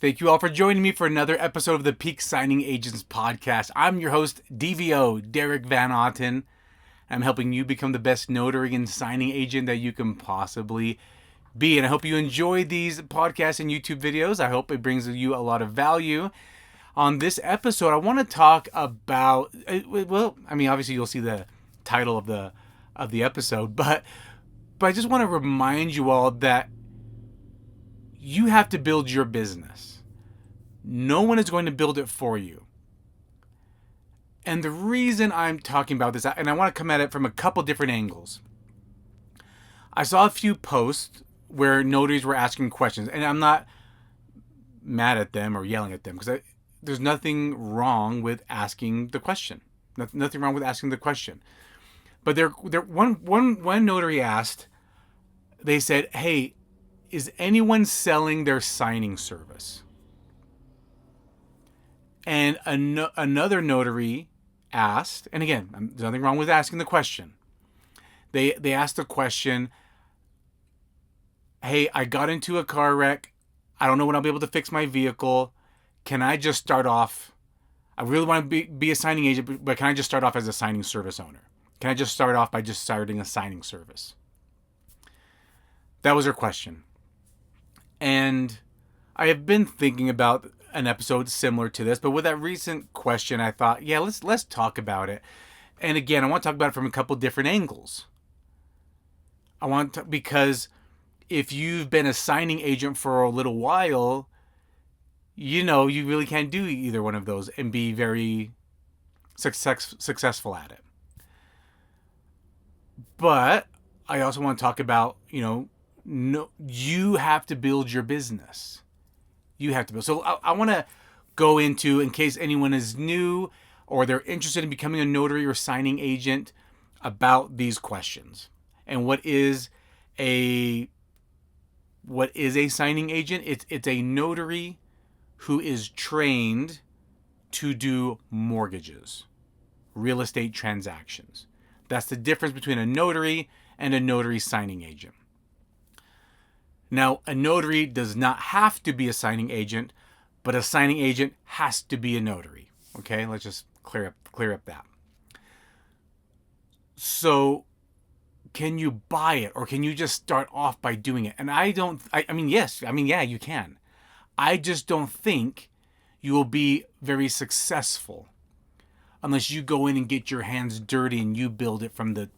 Thank you all for joining me for another episode of the Peak Signing Agents podcast. I'm your host, DVO, Derek Van Otten. I'm helping you become the best notary and signing agent that you can possibly be. And I hope you enjoy these podcasts and YouTube videos. I hope it brings you a lot of value. On this episode, I want to talk about, obviously you'll see the title of the episode, but I just want to remind you all that you have to build your business. No one is going to build it for you. And the reason I'm talking about this, and I want to come at it from a couple different angles. I saw a few posts where notaries were asking questions, and I'm not mad at them or yelling at them because there's nothing wrong with asking the question. Nothing wrong with asking the question. But one notary asked, they said, "Hey, is anyone selling their signing service?" And another notary asked, and again, there's nothing wrong with asking the question. They asked the question, "Hey, I got into a car wreck. I don't know when I'll be able to fix my vehicle. Can I just start off? I really want to be a signing agent, but can I just start off as a signing service owner? Can I just start off by just starting a signing service?" That was her question. And I have been thinking about an episode similar to this, but with that recent question, I thought, yeah, let's talk about it. And again, I want to talk about it from a couple different angles. Because if you've been a signing agent for a little while, you really can't do either one of those and be very successful at it. But I also want to talk about, no, you have to build your business. You have to build. So I want to go into, in case anyone is new or they're interested in becoming a notary or signing agent, about these questions. And what is a signing agent? It's a notary who is trained to do mortgages, real estate transactions. That's the difference between a notary and a notary signing agent. Now, a notary does not have to be a signing agent, but a signing agent has to be a notary. Okay, let's just clear up that. So, can you buy it, or can you just start off by doing it? And yeah, you can. I just don't think you will be very successful unless you go in and get your hands dirty and you build it from the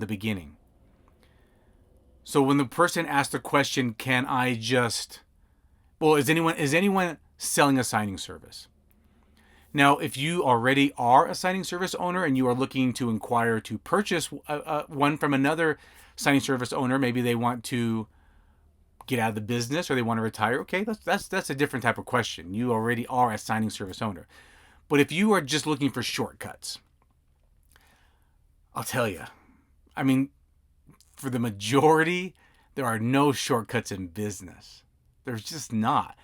beginning. So when the person asked the question, is anyone selling a signing service? Now, if you already are a signing service owner and you are looking to inquire to purchase one from another signing service owner, maybe they want to get out of the business or they want to retire. Okay, that's a different type of question. You already are a signing service owner. But if you are just looking for shortcuts, I'll tell you, for the majority, there are no shortcuts in business. There's just not.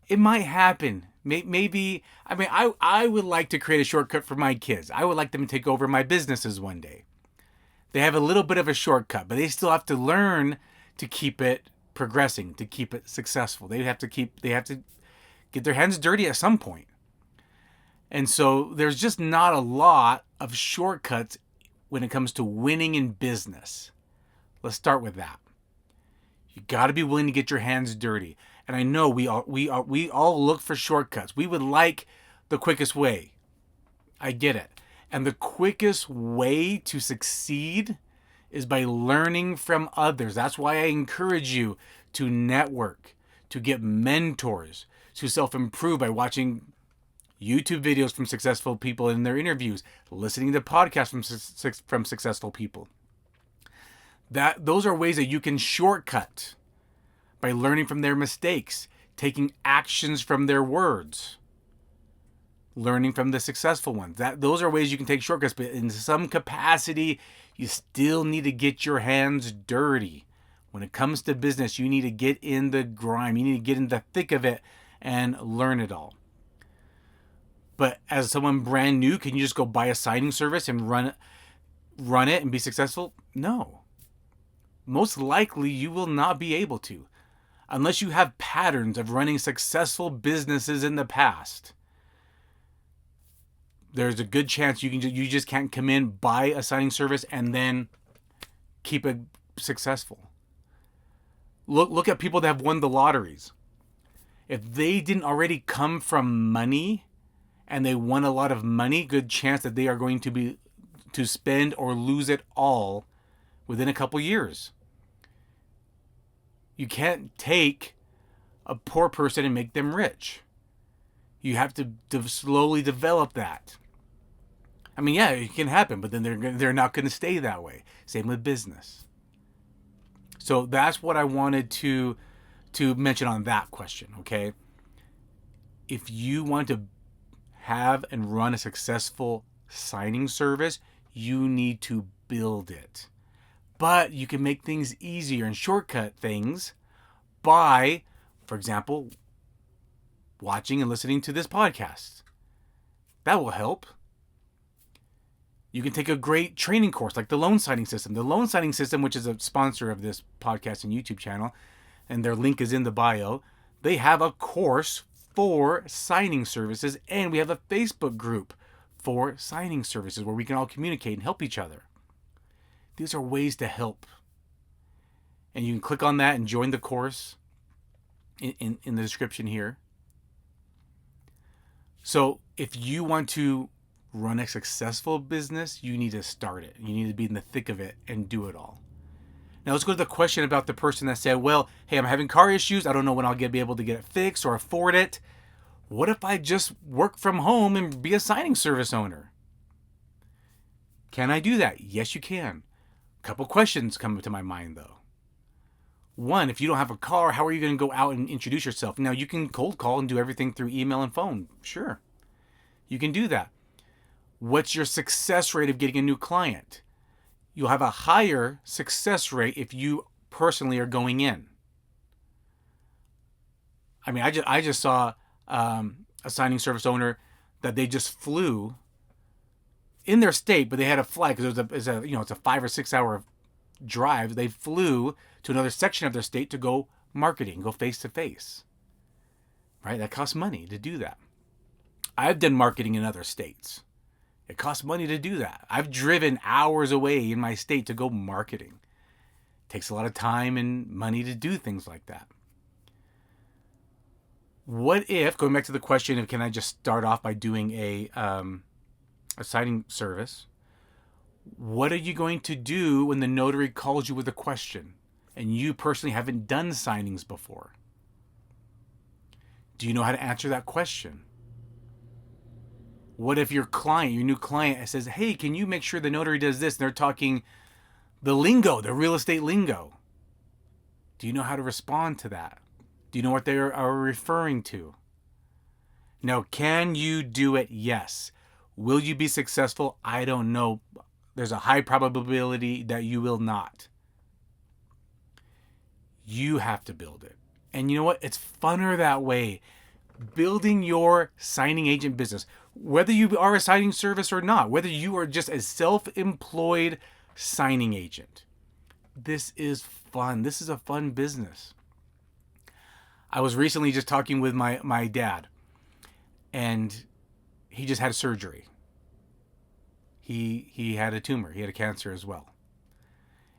It might happen. Maybe, I would like to create a shortcut for my kids. I would like them to take over my businesses one day. They have a little bit of a shortcut, but they still have to learn to keep it progressing, to keep it successful. They have to get their hands dirty at some point. And so there's just not a lot of shortcuts when it comes to winning in business. Let's start with that. You got to be willing to get your hands dirty. And I know we all look for shortcuts. We would like the quickest way. I get it. And the quickest way to succeed is by learning from others. That's why I encourage you to network, to get mentors, to self-improve by watching YouTube videos from successful people in their interviews, listening to podcasts from successful people. Those are ways that you can shortcut by learning from their mistakes, taking actions from their words, learning from the successful ones. Those are ways you can take shortcuts, but in some capacity, you still need to get your hands dirty. When it comes to business, you need to get in the grime. You need to get in the thick of it and learn it all. But as someone brand new, can you just go buy a signing service and run it and be successful? No. Most likely you will not be able to. unless you have patterns of running successful businesses in the past, there's a good chance you just can't come in, buy a signing service, and then keep it successful. Look at people that have won the lotteries. If they didn't already come from money and they won a lot of money, good chance that they are going to spend or lose it all within a couple years. You can't take a poor person and make them rich. You have to slowly develop that. I mean, yeah, it can happen, but then they're not going to stay that way. Same with business. So that's what I wanted to mention on that question, okay? If you want to have and run a successful signing service, you need to build it. But you can make things easier and shortcut things by, for example, watching and listening to this podcast. That will help. You can take a great training course like the Loan Signing System. The Loan Signing System, which is a sponsor of this podcast and YouTube channel, and their link is in the bio, they have a course for signing services, and we have a Facebook group for signing services where we can all communicate and help each other. These are ways to help. And you can click on that and join the course in the description here. So if you want to run a successful business, you need to start it. You need to be in the thick of it and do it all. Now let's go to the question about the person that said, well, hey, I'm having car issues. I don't know when I'll be able to get it fixed or afford it. What if I just work from home and be a signing service owner? Can I do that? Yes, you can. A couple questions come to my mind though. One, if you don't have a car, how are you going to go out and introduce yourself? Now you can cold call and do everything through email and phone. Sure, you can do that. What's your success rate of getting a new client? You'll have a higher success rate if you personally are going in. I mean, I just saw a signing service owner that they just flew in their state, but they had a flight because it's a 5 or 6 hour drive. They flew to another section of their state to go marketing, go face to face. Right? That costs money to do that. I've done marketing in other states. It costs money to do that. I've driven hours away in my state to go marketing. It takes a lot of time and money to do things like that. What if, going back to the question of can I just start off by doing a signing service, what are you going to do when the notary calls you with a question and you personally haven't done signings before? Do you know how to answer that question? What if your new client says, hey, can you make sure the notary does this? And they're talking the lingo, the real estate lingo. Do you know how to respond to that? Do you know what they are referring to? Now, can you do it? Yes. Will you be successful? I don't know. There's a high probability that you will not. You have to build it. And you know what? It's funner that way. Building your signing agent business, whether you are a signing service or not, whether you are just a self-employed signing agent. This is fun. This is a fun business. I was recently just talking with my dad, and he just had surgery. He had a tumor. He had a cancer as well.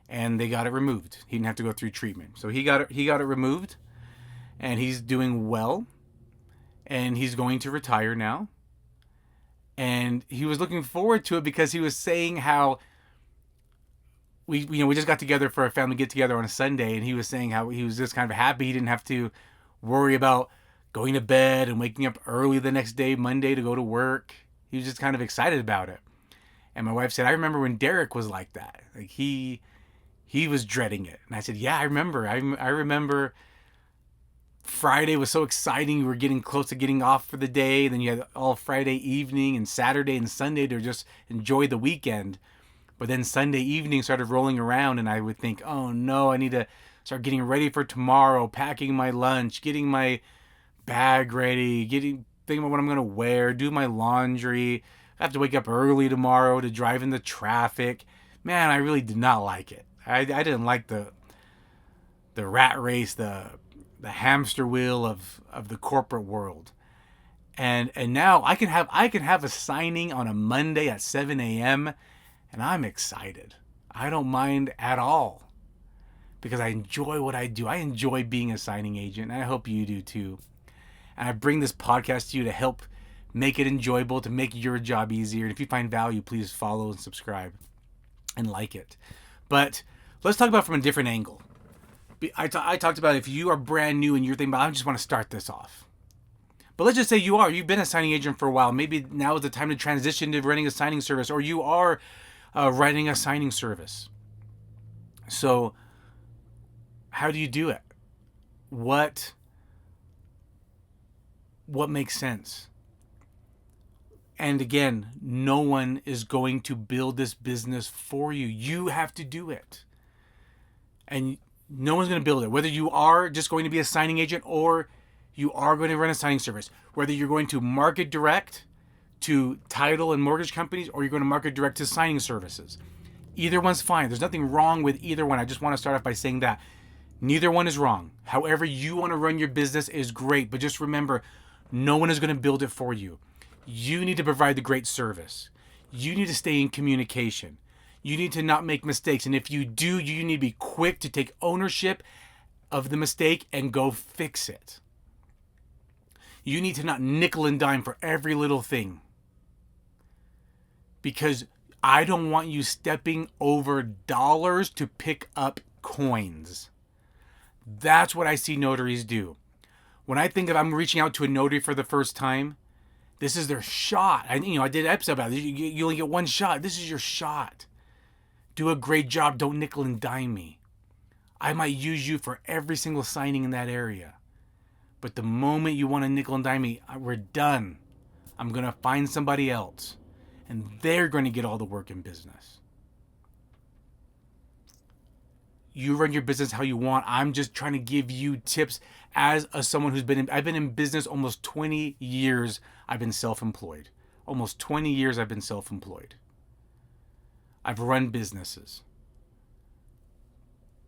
And they got it removed. He didn't have to go through treatment. So he got it removed, and he's doing well. And he's going to retire now. And he was looking forward to it because he was saying how we just got together for a family get together on a Sunday, and he was saying how he was just kind of happy he didn't have to worry about going to bed and waking up early the next day, Monday, to go to work. He was just kind of excited about it. And my wife said, I remember when Derek was like that. Like he was dreading it. And I said, yeah, I remember. I remember Friday was so exciting. We were getting close to getting off for the day. Then you had all Friday evening and Saturday and Sunday to just enjoy the weekend. But then Sunday evening started rolling around, and I would think, oh no, I need to start getting ready for tomorrow, packing my lunch, getting my bag ready, thinking about what I'm going to wear, do my laundry. I have to wake up early tomorrow to drive in the traffic. Man, I really did not like it. I didn't like the rat race, the the hamster wheel of the corporate world. And now I can have a signing on a Monday at 7 a.m. and I'm excited. I don't mind at all because I enjoy what I do. I enjoy being a signing agent, and I hope you do too. And I bring this podcast to you to help make it enjoyable, to make your job easier. And if you find value, please follow and subscribe and like it. But let's talk about it from a different angle. I talked about if you are brand new and you're thinking about, I just want to start this off. But let's just say you've been a signing agent for a while. Maybe now is the time to transition to running a signing service, or you are running a signing service. So how do you do it? What makes sense? And again, no one is going to build this business for you. You have to do it. And no one's going to build it. Whether you are just going to be a signing agent or you are going to run a signing service, whether you're going to market direct to title and mortgage companies or you're going to market direct to signing services. Either one's fine. There's nothing wrong with either one. I just want to start off by saying that. Neither one is wrong. However you want to run your business is great, but just remember, no one is going to build it for you. You need to provide the great service. You need to stay in communication. You need to not make mistakes. And if you do, you need to be quick to take ownership of the mistake and go fix it. You need to not nickel and dime for every little thing. Because I don't want you stepping over dollars to pick up coins. That's what I see notaries do. When I think of I'm reaching out to a notary for the first time, this is their shot. I did an episode about it. You only get one shot. This is your shot. Do a great job. Don't nickel and dime me. I might use you for every single signing in that area. But the moment you want to nickel and dime me, we're done. I'm going to find somebody else. And they're going to get all the work in business. You run your business how you want. I'm just trying to give you tips as someone I've been in business almost 20 years. I've been self-employed. Almost 20 years I've been self-employed. I've run businesses.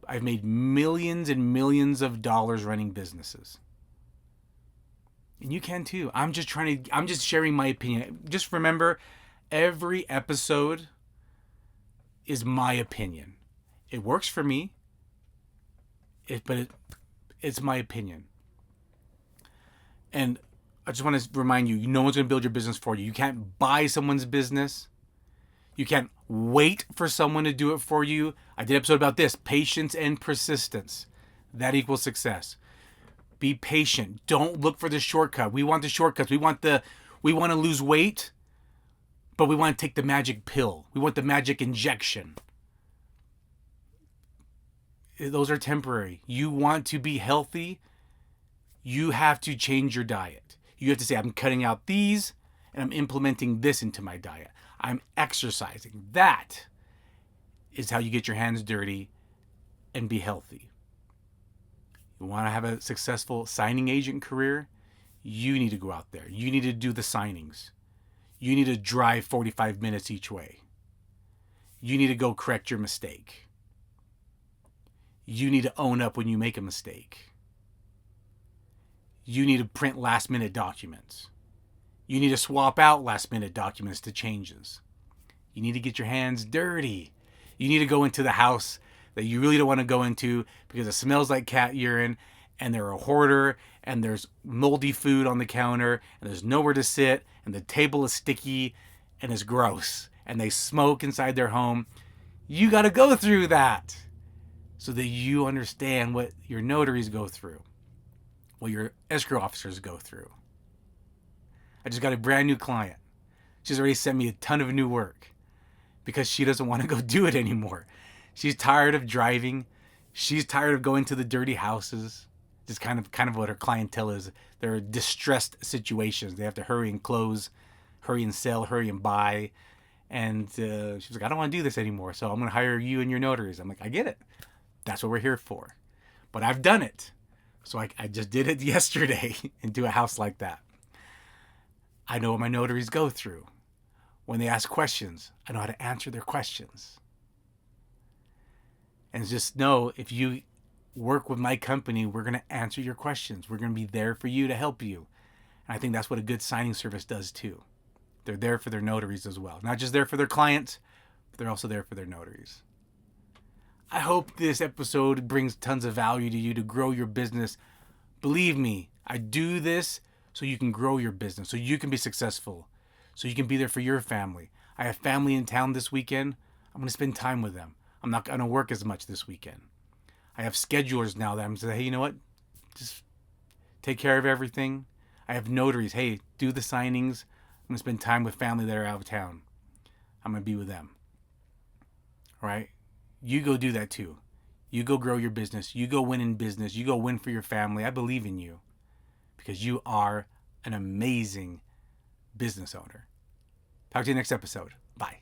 I've made millions and millions of dollars running businesses. And you can too. I'm just sharing my opinion. Just remember, every episode is my opinion. It works for me, but it's my opinion. And I just want to remind you, no one's going to build your business for you. You can't buy someone's business. You can't wait for someone to do it for you. I did an episode about this, patience and persistence. That equals success. Be patient. Don't look for the shortcut. We want the shortcuts. We want to lose weight, but we want to take the magic pill. We want the magic injection. Those are temporary. You want to be healthy, you have to change your diet. You have to say, I'm cutting out these and I'm implementing this into my diet. I'm exercising. That is how you get your hands dirty and be healthy. You want to have a successful signing agent career? You need to go out there. You need to do the signings. You need to drive 45 minutes each way. You need to go correct your mistake. You need to own up when you make a mistake. You need to print last-minute documents. You need to swap out last-minute documents to changes. You need to get your hands dirty. You need to go into the house that you really don't want to go into because it smells like cat urine and they're a hoarder and there's moldy food on the counter and there's nowhere to sit and the table is sticky and it's gross and they smoke inside their home. You got to go through that so that you understand what your notaries go through, what your escrow officers go through. I just got a brand new client. She's already sent me a ton of new work because she doesn't want to go do it anymore. She's tired of driving. She's tired of going to the dirty houses. Just kind of what her clientele is. They're distressed situations. They have to hurry and close, hurry and sell, hurry and buy. And she's like, I don't want to do this anymore, so I'm going to hire you and your notaries. I'm like, I get it. That's what we're here for. But I've done it. So I just did it yesterday into a house like that. I know what my notaries go through. When they ask questions, I know how to answer their questions. And just know, if you work with my company, we're going to answer your questions. We're going to be there for you to help you. And I think that's what a good signing service does too. They're there for their notaries as well. Not just there for their clients, but they're also there for their notaries. I hope this episode brings tons of value to you to grow your business. Believe me, I do this so you can grow your business, so you can be successful, so you can be there for your family. I have family in town this weekend. I'm going to spend time with them. I'm not going to work as much this weekend. I have schedulers now that I'm saying, hey, you know what? Just take care of everything. I have notaries. Hey, do the signings. I'm going to spend time with family that are out of town. I'm going to be with them. All right? You go do that too. You go grow your business. You go win in business. You go win for your family. I believe in you because you are an amazing business owner. Talk to you next episode. Bye.